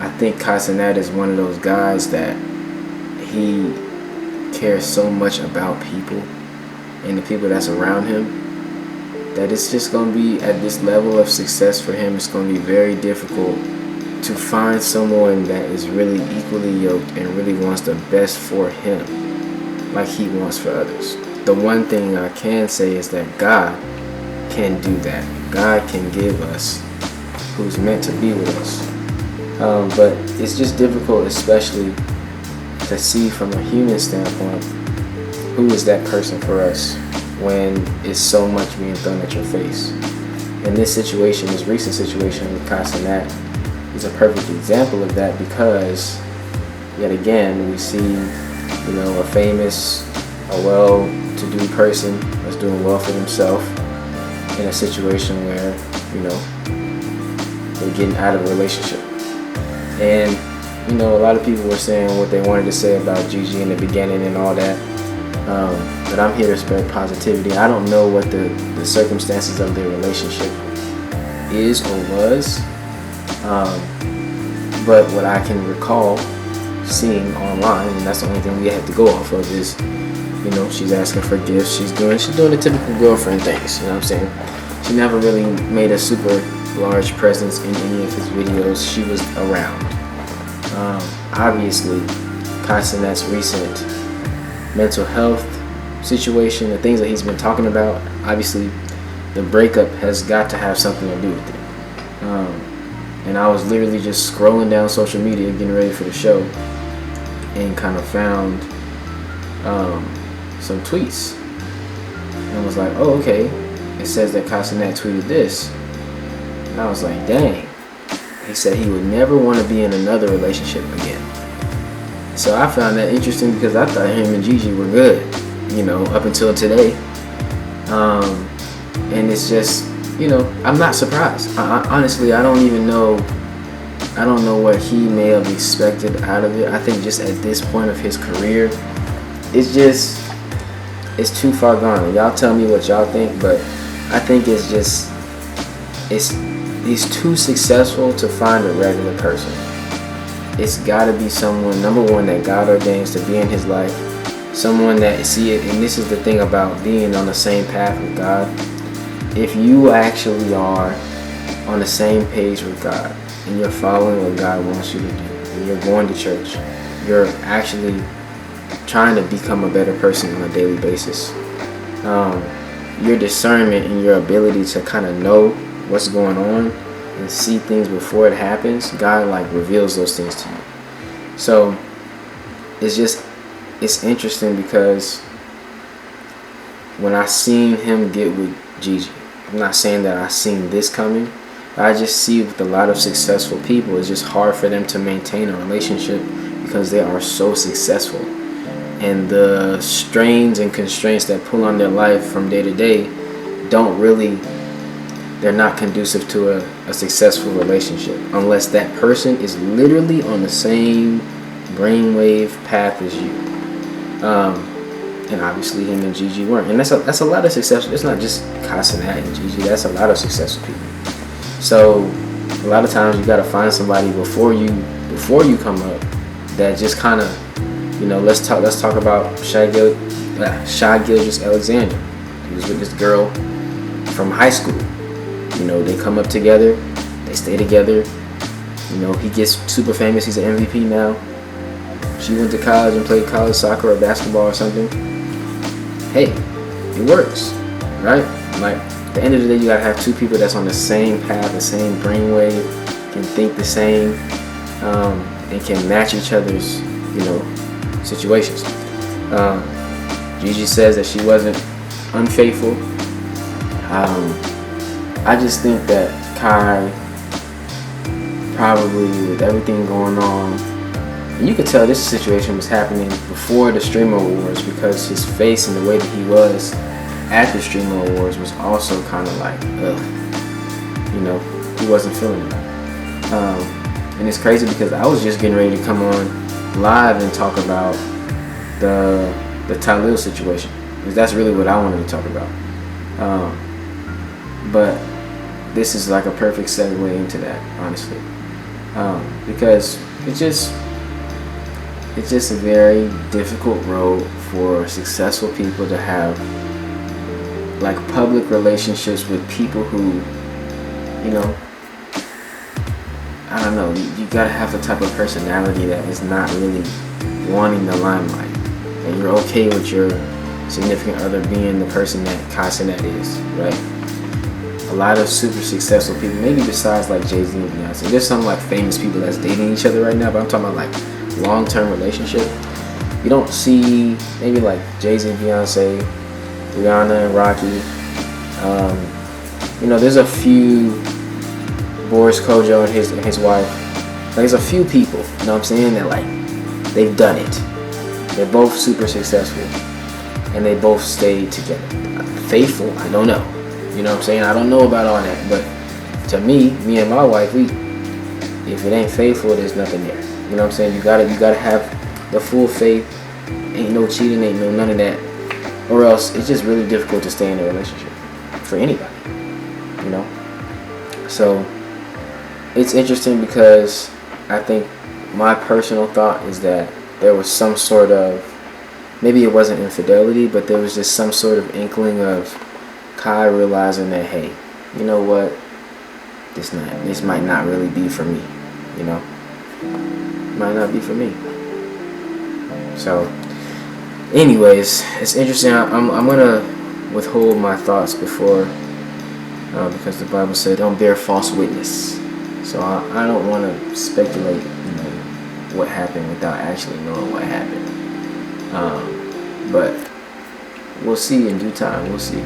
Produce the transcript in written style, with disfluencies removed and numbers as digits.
I think Cenat is one of those guys that he cares so much about people and the people that's around him that it's just going to be, at this level of success for him, it's going to be very difficult to find someone that is really equally yoked and really wants the best for him like he wants for others. The one thing I can say is that God can do that. God can give us who's meant to be with us. But it's just difficult, especially to see from a human standpoint, who is that person for us when it's so much being thrown at your face. In this situation, this recent situation with Cenat is a perfect example of that, because yet again we see, a famous, a well-to-do person that's doing well for himself in a situation where, they're getting out of a relationship. And, a lot of people were saying what they wanted to say about Gigi in the beginning and all that. But I'm here to spread positivity. I don't know what the circumstances of their relationship is or was. But what I can recall seeing online, and that's the only thing we have to go off of, is, she's asking for gifts. She's doing the typical girlfriend things. You know what I'm saying? She never really made a super large presence in any of his videos. She was around. Obviously, Cenat's recent mental health situation, the things that he's been talking about, obviously the breakup has got to have something to do with it. And I was literally just scrolling down social media getting ready for the show and kind of found some tweets and was like, oh, okay, it says that Cenat tweeted this. And I was like, dang. He said he would never want to be in another relationship again. So I found that interesting, because I thought him and Gigi were good, up until today. And it's just, I'm not surprised. Honestly, I don't know what he may have expected out of it. I think just at this point of his career, it's too far gone. Y'all tell me what y'all think, but I think he's too successful to find a regular person. It's got to be someone, number one, that God ordains to be in his life. Someone that, see it, and this is the thing about being on the same path with God. If you actually are on the same page with God, and you're following what God wants you to do, and you're going to church, you're actually trying to become a better person on a daily basis. Your discernment and your ability to kind of know what's going on and see things before it happens, God reveals those things to you. So it's interesting, because when I seen him get with Gigi, I'm not saying that I seen this coming, but I just see with a lot of successful people, it's just hard for them to maintain a relationship because they are so successful. And the strains and constraints that pull on their life from day to day they're not conducive to a successful relationship unless that person is literally on the same brainwave path as you. And obviously him and Gigi weren't. And that's a lot of successful. It's not just Cenat and Gigi. That's a lot of successful people. So a lot of times you got to find somebody before you come up that just kind of, let's talk about Shai Gilgeous-Alexander. He was with this girl from high school. They come up together, they stay together. He gets super famous. He's an MVP now. She went to college and played college soccer or basketball or something. Hey, it works, right? At the end of the day, you gotta have two people that's on the same path, the same brainwave, can think the same, and can match each other's, situations. Gigi says that she wasn't unfaithful. I just think that Kai, probably with everything going on, and you could tell this situation was happening before the Streamer Awards, because his face and the way that he was at the Streamer Awards was also kind of like, he wasn't feeling it. And it's crazy because I was just getting ready to come on live and talk about the Talil situation, because that's really what I wanted to talk about. But this is like a perfect segue into that, honestly. Because it's just a very difficult road for successful people to have, like, public relationships with people who, you know, I don't know, you gotta have the type of personality that is not really wanting the limelight, and you're okay with your significant other being the person that Cenat is, right? A lot of super successful people, maybe besides like Jay-Z and Beyonce, there's some like famous people that's dating each other right now, but I'm talking about like long-term relationship. You don't see maybe like Jay-Z and Beyonce, Rihanna and Rocky. There's a few, Boris Kojo and his wife. There's a few people, you know what I'm saying, that like they've done it. They're both super successful, and they both stayed together. Faithful, I don't know. You know what I'm saying? I don't know about all that, but to me and my wife, if it ain't faithful, there's nothing there. You know what I'm saying? You gotta have the full faith. Ain't no cheating, ain't no none of that, or else it's just really difficult to stay in a relationship for anybody. You know? So it's interesting because I think my personal thought is that there was some sort of, maybe it wasn't infidelity, but there was just some sort of inkling of Kai realizing that, hey, you know what, this might not really be for me, you know, might not be for me. So anyways, it's interesting. I'm gonna withhold my thoughts before, because the Bible said don't bear false witness. So I don't want to speculate, what happened without actually knowing what happened. But we'll see in due time. We'll see.